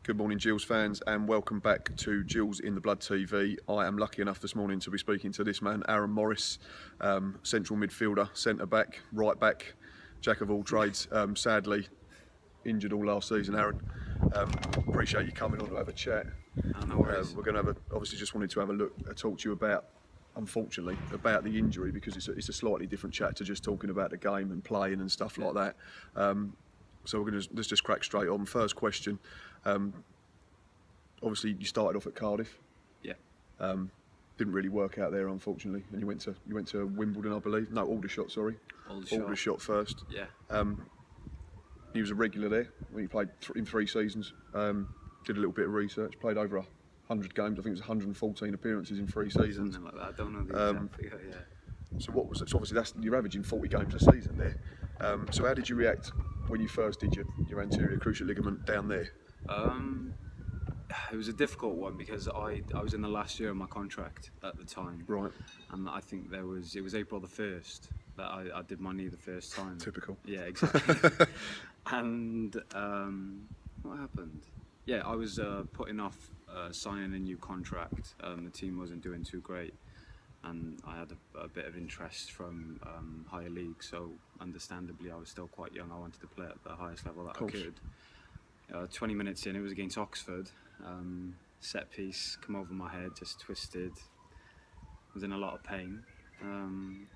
Good morning, Gills fans, and welcome back to Gills in the Blood TV. I am lucky enough this morning to be speaking to this man, Aaron Morris, central midfielder, centre back, right back, jack of all trades. Sadly, injured all last season, Aaron. Appreciate you coming on to have a chat. No worries. We're going to have obviously just wanted to have a talk to you about, unfortunately, about the injury, because it's a slightly different chat to just talking about the game and playing and stuff like that. So let's just crack straight on. First question. Obviously, you started off at Cardiff. Yeah. Didn't really work out there, unfortunately, and you went to Wimbledon, I believe. No, Aldershot, sorry. Aldershot first. Yeah. He was a regular there when he played in 3 seasons. Did a little bit of research. Played over 100 games. I think it was 114 appearances in 3 seasons. Something like that. I don't know the exact figure. Yeah. So what was it? So obviously you're averaging 40 games a season there. So how did you react when you first did your anterior cruciate ligament down there? It was a difficult one because I was in the last year of my contract at the time. Right. And I think it was April the 1st that I did my knee the first time. Typical. Yeah, exactly. And what happened? Yeah, I was putting off signing a new contract. The team wasn't doing too great, and I had a bit of interest from higher league. So understandably, I was still quite young. I wanted to play at the highest level that I could. 20 minutes in, it was against Oxford. Set piece, come over my head, just twisted. Was in a lot of pain. And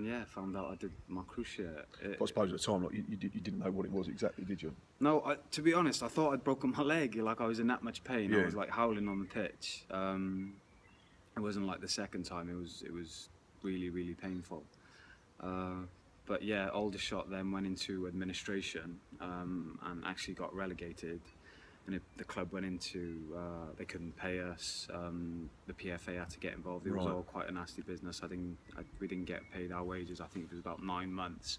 yeah, found out I did my cruciate. I suppose at the time, like, you didn't know what it was exactly, did you? No, to be honest, I thought I'd broken my leg. Like, I was in that much pain. Yeah. I was like howling on the pitch. It wasn't like the second time. It was really, really painful. But yeah, Aldershot then went into administration and actually got relegated. And the club went into, they couldn't pay us. The PFA had to get involved. It was all quite a nasty business. We didn't get paid our wages. I think it was about 9 months.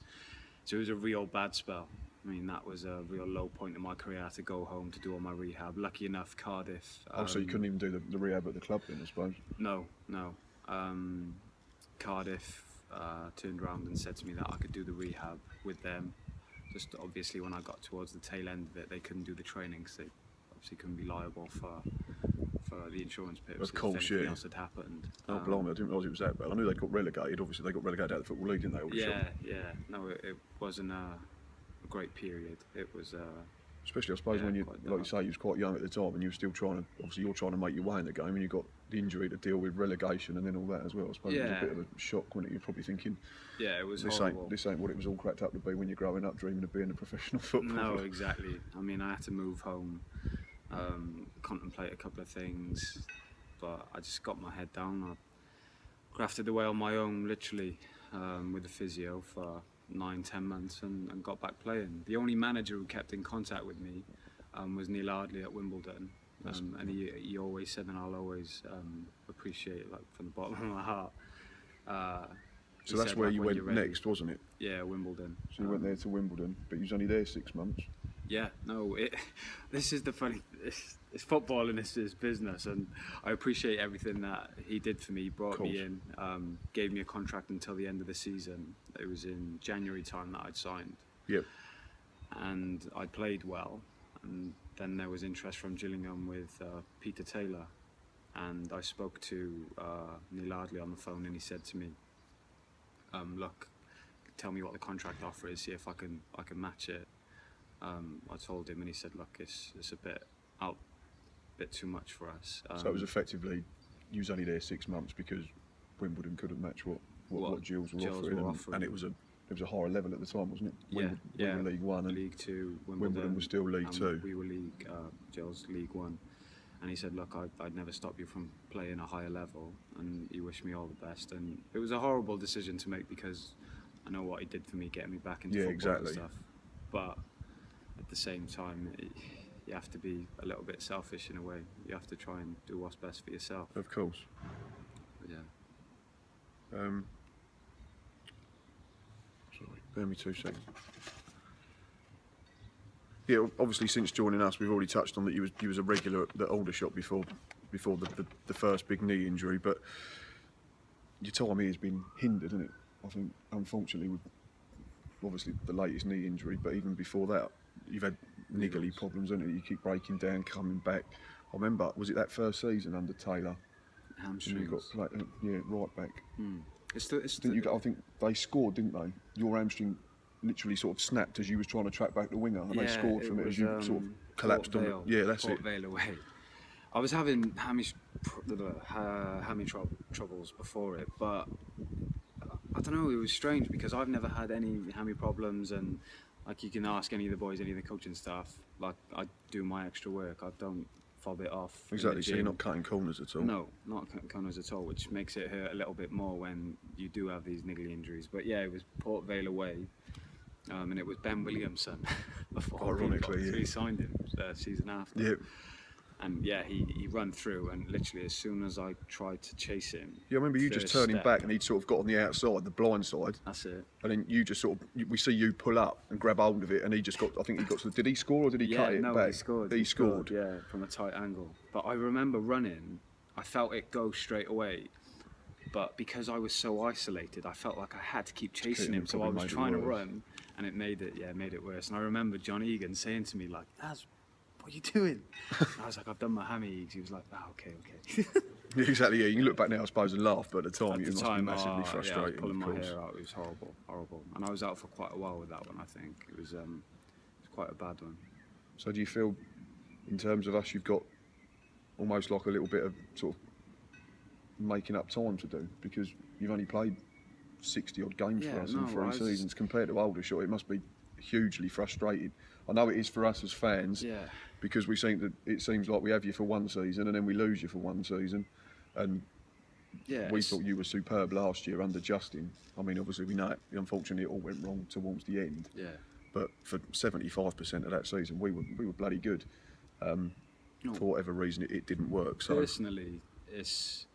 So it was a real bad spell. I mean, that was a real low point in my career. I had to go home to do all my rehab. Lucky enough, Cardiff. So you couldn't even do the rehab at the club then, I suppose? No. Cardiff turned around and said to me that I could do the rehab with them. Just obviously when I got towards the tail end of it, they couldn't do the training because they obviously couldn't be liable for the insurance purposes. Of course, if anything yeah. else had happened. Oh, blimey, I didn't realise it was that bad. I knew they got relegated. Obviously, they got relegated out of the Football League, didn't they? Yeah. No, it wasn't a great period. It was. Especially, I suppose, when you, like you say, you was quite young at the time, and you were still trying to. Obviously, you're trying to make your way in the game, and you got the injury to deal with, relegation, and then all that as well. I suppose it was a bit of a shock, wasn't it? You're probably thinking, yeah, it was this horrible. This ain't what it was all cracked up to be when you're growing up, dreaming of being a professional footballer. No, exactly. I mean, I had to move home, contemplate a couple of things, but I just got my head down. I grafted away on my own, literally, with the physio for 9-10 months and got back playing. The only manager who kept in contact with me was Neil Ardley at Wimbledon, and he always said, and I'll always appreciate it, like, from the bottom of my heart. So that's where you went next, wasn't it? Yeah, Wimbledon. So you went there to Wimbledon, but you was only there 6 months. Yeah, no, this is the funny, it's football and this is business, and I appreciate everything that he did for me. He brought me in, gave me a contract until the end of the season. It was in January time that I'd signed. Yep. And I played well, and then there was interest from Gillingham with Peter Taylor, and I spoke to Neil Ardley on the phone, and he said to me, look, tell me what the contract offer is, see if I can match it. I told him, and he said, look, it's a bit too much for us. So it was effectively, you was only there 6 months because Wimbledon couldn't match what Gills were offering, and it was a higher level at the time, wasn't it? Yeah. League One and League Two. Wimbledon was still League Two. We were Gills League One, and he said, look, I'd never stop you from playing a higher level, and he wished me all the best. And it was a horrible decision to make because I know what he did for me, getting me back into football and stuff. But at the same time, you have to be a little bit selfish in a way. You have to try and do what's best for yourself. Of course. But yeah. Sorry, bear me 2 seconds. Yeah, obviously since joining us, we've already touched on that you was a regular at the Aldershot before the first big knee injury, but your time here has been hindered, isn't it? I think, unfortunately, with obviously the latest knee injury, but even before that, you've had niggly problems, isn't it? You keep breaking down, coming back. I remember, was it that first season under Taylor? And you got Hamstrings. right back. It's I think they scored, didn't they? Your hamstring literally sort of snapped as you was trying to track back the winger, and they scored from it as you sort of collapsed on it. Yeah, that's Port it. Vale away. I was having hammy troubles before it, but I don't know. It was strange because I've never had any hammy problems, and like you can ask any of the boys, any of the coaching staff. Like I do my extra work. I don't fob it off. Exactly. So you're not cutting corners at all. No, not cutting corners at all, which makes it hurt a little bit more when you do have these niggly injuries. But yeah, it was Port Vale away, and it was Ben Williamson before Ironically, we signed him season after. Yeah. And yeah, he ran through, and literally as soon as I tried to chase him, Yeah, I remember you just turning back, and he'd sort of got on the outside, the blind side. That's it. And then you just sort of, we see you pull up and grab hold of it, and he just got. I think he got. Did he score or did he cut it back? He scored. He scored. Yeah, from a tight angle. But I remember running. I felt it go straight away. But because I was so isolated, I felt like I had to keep chasing him. So I was trying to run, and it made it worse. And I remember John Egan saying to me like, "Az, what are you doing?" I was like, "I've done my hammy." He was like, "Oh, okay." Yeah, exactly. Yeah, you can look back now, I suppose, and laugh, but at the time, At it the must be time, massively frustrating. Yeah, I was pulling my of course. hair out. It was horrible. And I was out for quite a while with that one. I think it was quite a bad one. So do you feel, in terms of us, you've got almost like a little bit of sort of making up time to do, because you've only played 60 odd games for us in 3 seasons compared to Aldershot? It must be hugely frustrating. I know it is for us as fans, because it seems like we have you for 1 season and then we lose you for 1 season, and we thought you were superb last year under Justin. I mean, obviously we know it, unfortunately it all went wrong towards the end. Yeah. But for 75% of that season, we were bloody good. For whatever reason, it didn't work. So personally, it's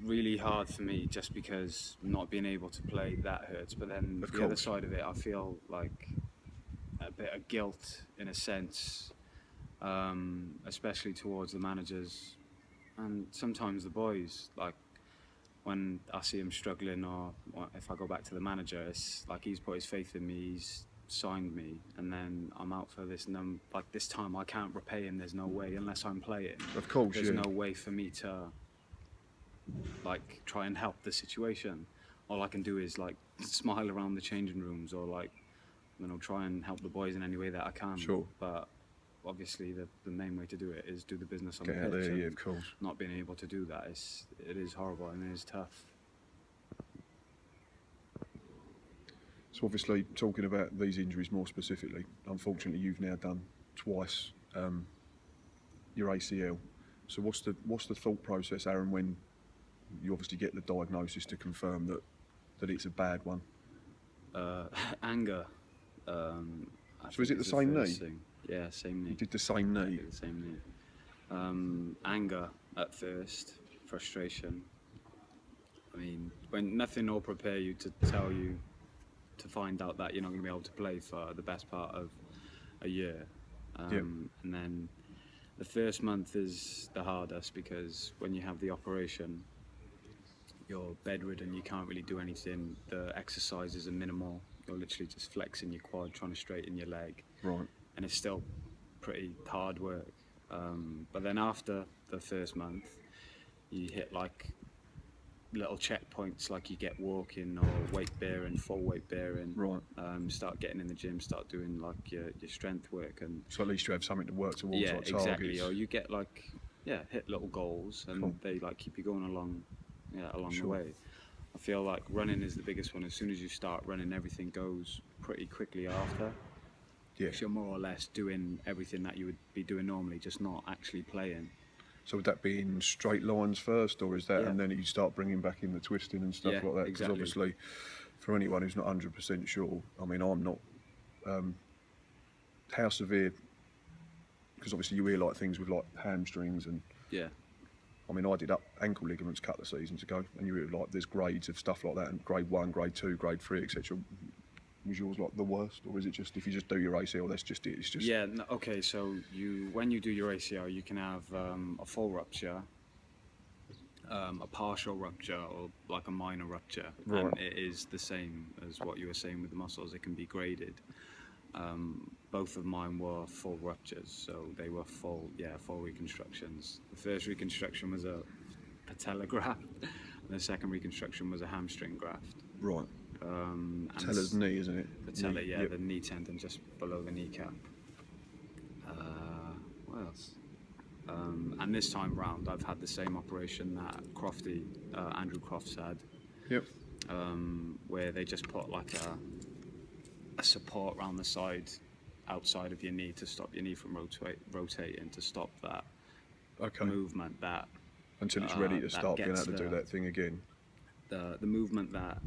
really hard for me just because not being able to play that hurts. But then the other side of it, I feel like a bit of guilt in a sense, especially towards the managers and sometimes the boys. Like when I see him struggling, or if I go back to the manager, it's like he's put his faith in me, he's signed me, and then I'm out for this. And like this time, I can't repay him. There's no way unless I'm playing. Of course, there's no way for me to like try and help the situation. All I can do is like smile around the changing rooms, or like try and help the boys in any way that I can. Sure. But obviously the main way to do it is do the business on get the out pitch. there, yeah, of course. Not being able to do that, it is horrible and it is tough. So obviously, talking about these injuries more specifically, unfortunately you've now done twice your ACL. So what's the thought process, Aaron, when you obviously get the diagnosis to confirm that it's a bad one? Anger. So is it the same knee? Yeah, same knee. You did the same knee? I did the same knee. Anger at first, frustration. I mean, when nothing will prepare you to tell you to find out that you're not going to be able to play for the best part of a year. And then the first month is the hardest because when you have the operation, you're bedridden, you can't really do anything. The exercises are minimal. You're literally just flexing your quad, trying to straighten your leg. Right. And it's still pretty hard work. But then after the first month, you hit like little checkpoints, like you get walking or weight bearing, full weight bearing. Right. Start getting in the gym, start doing like your strength work, and so at least you have something to work towards. Yeah, like exactly. targets. Or you get like hit little goals, and they like keep you going along the way. I feel like running is the biggest one. As soon as you start running, everything goes pretty quickly after. Yeah. So you're more or less doing everything that you would be doing normally, just not actually playing. So would that be in straight lines first, or is that, and then you start bringing back in the twisting and stuff like that? Because obviously, for anyone who's not 100% sure, I mean, I'm not. How severe? Because obviously you hear like things with like hamstrings and. Yeah. I mean, I did up ankle ligaments a couple of seasons ago, and you hear like there's grades of stuff like that, and grade 1, grade 2, grade 3, etc. Was yours like the worst, or is it just if you just do your ACL, that's just it? It's just okay. So when you do your ACL, you can have a full rupture, a partial rupture, or like a minor rupture, right. And it is the same as what you were saying with the muscles. It can be graded. Both of mine were full ruptures, so they were full reconstructions. The first reconstruction was a patella graft, and the second reconstruction was a hamstring graft. Right. And Patella's knee, isn't it? patella, Knee, yeah, yep. the knee tendon just below the kneecap. What else? And this time round, I've had the same operation that Andrew Crofts had, Yep. where they just put like a support around the side, outside of your knee, to stop your knee from rotating, to stop that Okay. movement that Until it's ready to that start being able gets to do that thing again. the movement that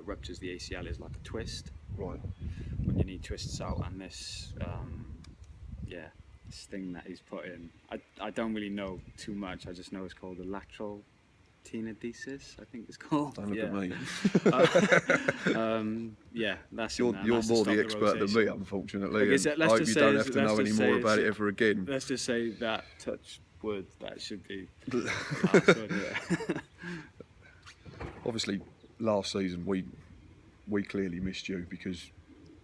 ruptures the ACL is like a twist. Right. When your knee twists out, and this this thing that he's put in, I don't really know too much. I just know it's called a lateral tenodesis, I think it's called. Don't look at me. That's You're that's to more stop the expert than me, rotation. unfortunately. Okay, And so I let's hope just you say don't it's- have to let's know any just more say about it it's- ever again. Let's just say that, touch wood, that should be the last one, yeah. Obviously, last season we clearly missed you because,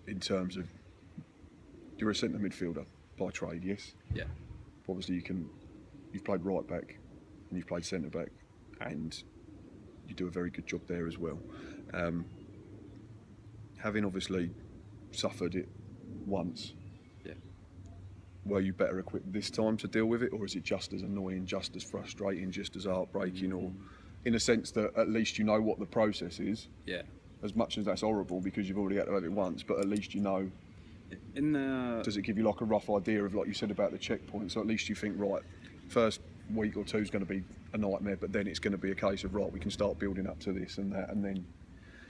in terms of, you're a centre midfielder by trade, yes. Yeah. Obviously, you've played right back and you've played centre back, and you do a very good job there as well. Having obviously suffered it once, Yeah. were you better equipped this time to deal with it, or is it just as annoying, just as frustrating, just as heartbreaking, or in a sense that at least you know what the process is? Yeah. As much as that's horrible because you've already had to have it once, but at least you know. In the Does it give you like a rough idea of, like you said about the checkpoints? So at least you think, right, first week or two is going to be a nightmare, but then it's going to be a case of, right, we can start building up to this and that, and then.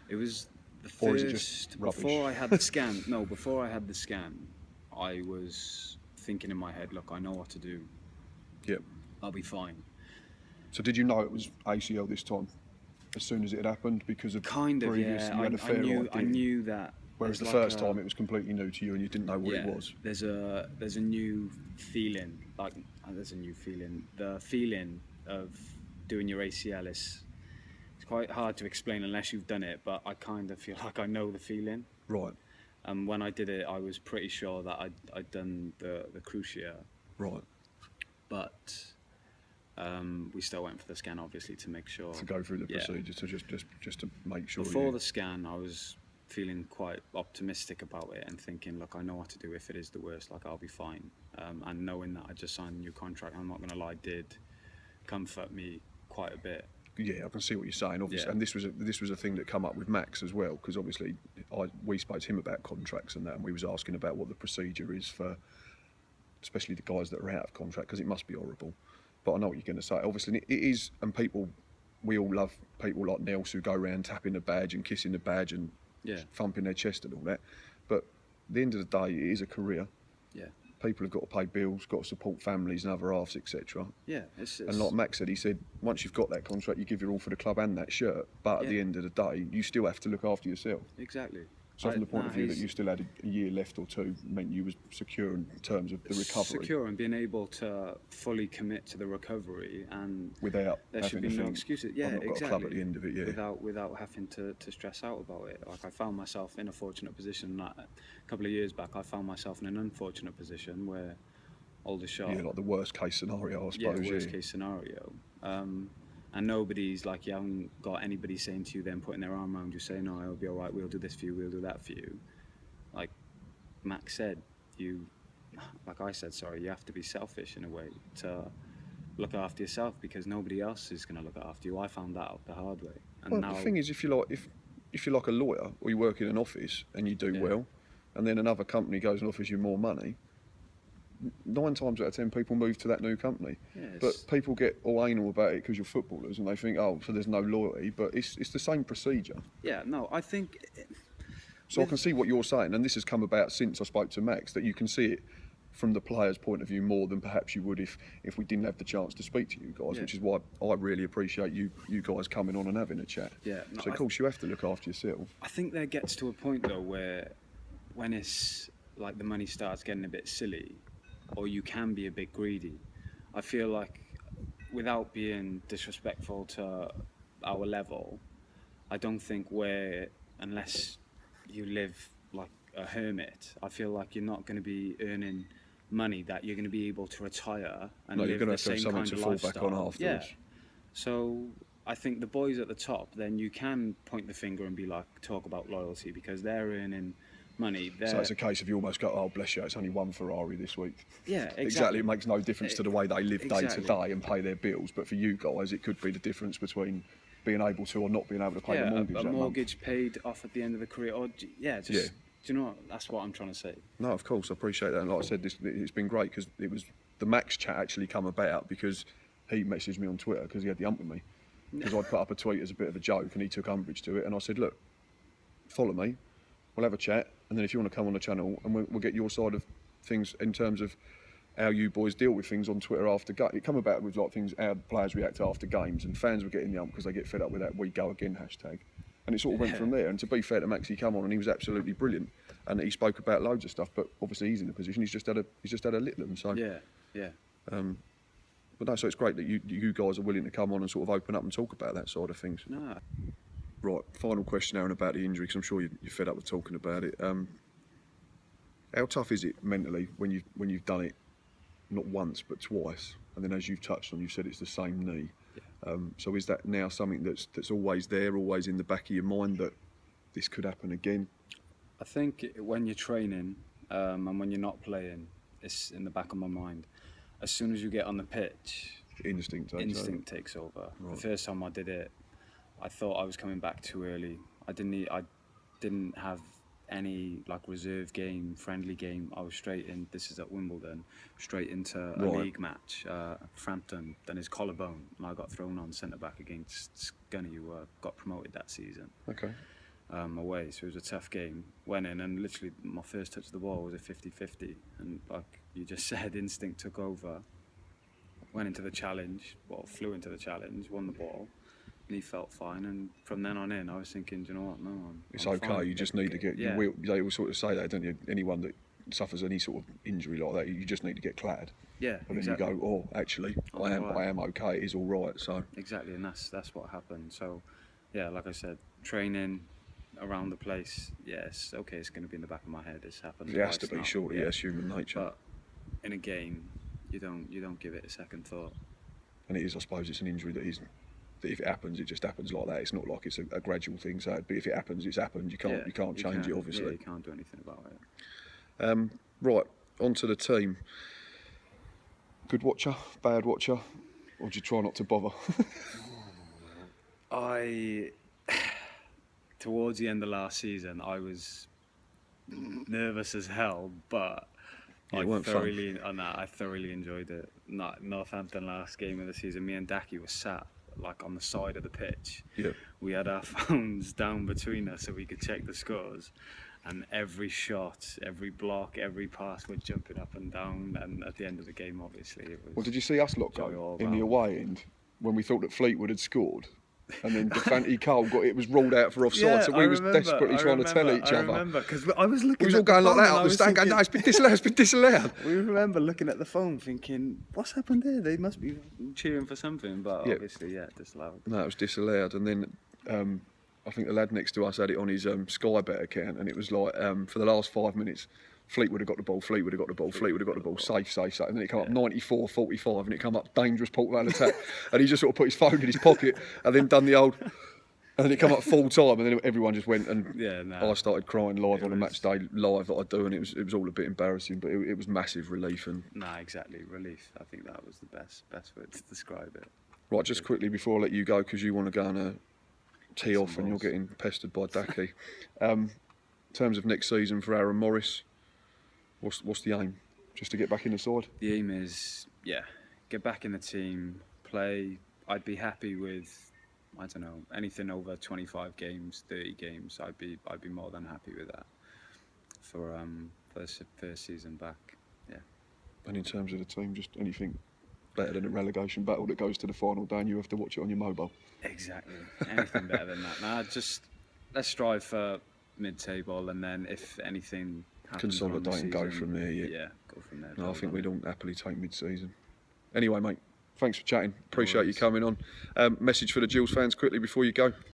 It was the first. Or is it just rubbish? Before I had the scan. No, before I had the scan, I was thinking in my head, look, I know what to do. Yep. I'll be fine. So did you know it was ACL this time, as soon as it had happened, because of Kind of, previous? yeah. You had a fair idea. I knew that. Whereas the there's like first time it was completely new to you and you didn't know what it was. There's a new feeling. There's a new feeling. The feeling of doing your ACL is, it's quite hard to explain unless you've done it. But I kind of feel like I know the feeling. Right. And when I did it, I was pretty sure that I'd done the crucia. Right. But we still went for the scan, obviously, to make sure. To go through the Yeah. procedure, to just to make sure. Before the scan, I was feeling quite optimistic about it and thinking, look, I know what to do if it is the worst, like I'll be fine. And knowing that I just signed a new contract, I'm not going to lie, did comfort me quite a bit. Yeah, I can see what you're saying. Obviously, Yeah. and this was a thing that come up with Max as well, because obviously we spoke to him about contracts and that, and we was asking about what the procedure is for, especially the guys that are out of contract, because it must be horrible. But I know what you're going to say. Obviously, it is, and we all love people like Nels who go around tapping the badge and kissing the badge and thumping their chest and all that. But at the end of the day, it is a career. Yeah. People have got to pay bills, got to support families and other halves, etc. Yeah. And like Max said, he said, once you've got that contract, you give your all for the club and that shirt. But at the end of the day, you still have to look after yourself. Exactly. So from the point of view that you still had a year left or two, meant you was secure in terms of the recovery. Secure and being able to fully commit to the recovery, and Without there should having be to no think, excuses. Yeah, I've not got exactly. a club at the end of it, yeah. Without having to stress out about it. Like I found myself in a fortunate position. Like, a couple of years back, I found myself in an unfortunate position where Aldershot. Yeah, like the worst case scenario, I suppose. Yeah, worst case scenario. And nobody's like, you haven't got anybody saying to you, then putting their arm around you, saying, "No, it'll be all right. We'll do this for you. We'll do that for you." Like Max said, like I said, sorry, you have to be selfish in a way to look after yourself, because nobody else is going to look after you. I found that out the hard way. And Well, now, the thing is, if you're like a lawyer or you work in an office and you do well, and then another company goes and offers you more money, 9 times out of 10 people move to that new company. But people get all anal about it because you're footballers and they think, oh, so there's no loyalty. But it's the same procedure. yeah, no, I think. So I can see what you're saying, and this has come about since I spoke to Max, that you can see it from the player's point of view more than perhaps you would if we didn't have the chance to speak to you guys, which is why I really appreciate you guys coming on and having a chat. Yeah, no, So of course you have to look after yourself. I think there gets to a point though where, when it's like the money starts getting a bit silly, or you can be a bit greedy. I feel like, without being disrespectful to our level, I don't think unless you live like a hermit. I feel like you're not going to be earning money that you're going to be able to retire and No, you're live going to the have to have same something kind to of fall lifestyle. back on afterwards. Yeah. So I think the boys at the top, then you can point the finger and be like, talk about loyalty, because they're earning money. So it's a case of you almost go, oh, bless you, it's only one Ferrari this week. Yeah, Exactly. It makes no difference to the way they live day to Exactly. day and pay their bills. But for you guys, it could be the difference between being able to or not being able to pay the mortgage. A that mortgage paid off at the end of the career, or do you know what? That's what I'm trying to say. No, of course, I appreciate that. And like I said, it's been great because it was the Max chat actually come about because he messaged me on Twitter because he had the ump with me. Because I'd put up a tweet as a bit of a joke and he took umbrage to it. And I said, look, follow me, we'll have a chat. And then if you want to come on the channel and we'll get your side of things in terms of how you boys deal with things on Twitter after game. It come about with like things how players react after games and fans were getting the ump because they get fed up with that "we go again" hashtag. And it sort of went from there. And to be fair to Max, he come on and he was absolutely brilliant. And he spoke about loads of stuff, but obviously he's in the position. He's just had a little one. So Yeah. but no, so it's great that you guys are willing to come on and sort of open up and talk about that side of things. No. Right, final question, Aaron, about the injury, because I'm sure you're fed up with talking about it. How tough is it mentally when you've done it not once but twice, and then as you've touched on, you said it's the same knee. So is that now something that's always there, always in the back of your mind that this could happen again? I think when you're training and when you're not playing, it's in the back of my mind. As soon as you get on the pitch, Instinct takes over. Right. The first time I did it, I thought I was coming back too early. I didn't have any like reserve game, friendly game. I was straight in. This is at Wimbledon, straight into a league match. Frampton, then his collarbone, and I got thrown on centre back against Scunny, who got promoted that season. Okay. Away, so it was a tough game. Went in and literally my first touch of the ball was a 50-50, and like you just said, instinct took over. Went into the challenge, flew into the challenge, won the ball, and he felt fine. And from then on in, I was thinking, do you know what? No, it's I'm okay. fine. You just need to get. Yeah. They all sort of say that, don't you? Anyone that suffers any sort of injury like that, you just need to get clattered. Yeah, And exactly. then you go, oh, actually, I am okay. It is all right. So Exactly, and that's what happened. So, yeah, like I said, training around the place. Yes, okay, it's going to be in the back of my head. It's happened. it has to twice be, now. surely. Yeah. That's human nature. But in a game, you don't give it a second thought. And it is, I suppose, it's an injury that if it happens, it just happens like that. It's not like it's a gradual thing. So it'd be, if it happens, it's happened. You can't change it, obviously. Yeah, you can't do anything about it. Right, on to the team. Good watcher, bad watcher, or do you try not to bother? Towards the end of last season, I was nervous as hell, but Yeah, it I weren't fun. I thoroughly enjoyed it. Northampton last game of the season, me and Daki were sat like on the side of the pitch. Yeah. We had our phones down between us so we could check the scores. And every shot, every block, every pass, we're jumping up and down. And at the end of the game, obviously, it was. Well, did you see us lot joy go all in the round. away end when we thought that Fleetwood had scored? And then Defanti Cole it was ruled out for offside, so we was desperately trying to tell each other. I remember, because I was looking We was at all going the like that phone up and the stand, going, no, thinking- it's been disallowed. We remember looking at the phone thinking, what's happened there? They must be cheering for something, but Yeah. obviously, disallowed. No, it was disallowed. And then I think the lad next to us had it on his Sky Bet account, and it was like for the last 5 minutes, Fleetwood have got the ball, Fleetwood have got the ball, Fleetwood have got the ball, safe. And then it came up 94-45, and it come up dangerous Portland attack. And he just sort of put his phone in his pocket and then done the old. And then it come up full time, and then everyone just went, and I started crying live on a match day live that I do, and it was all a bit embarrassing, but it was massive relief. And Exactly, relief. I think that was the best word to describe it. right, just quickly before I let you go, because you want to go and tee off, and you're getting pestered by Daki. In terms of next season for Aaron Morris, what's the aim? Just to get back in the side? The aim is, get back in the team, play. I'd be happy with, I don't know, anything over 25 games, 30 games. I'd be more than happy with that for the first season back. Yeah. And in terms of the team, just anything better than a relegation battle that goes to the final day and you have to watch it on your mobile? Exactly. Anything better than that. Nah, just let's strive for mid-table, and then if anything happens along the Consolidate and go season, from there. Yeah, go from there. No, I think we we'd all happily take mid-season. Anyway, mate, thanks for chatting. Appreciate you coming on. Message for the Gills fans quickly before you go.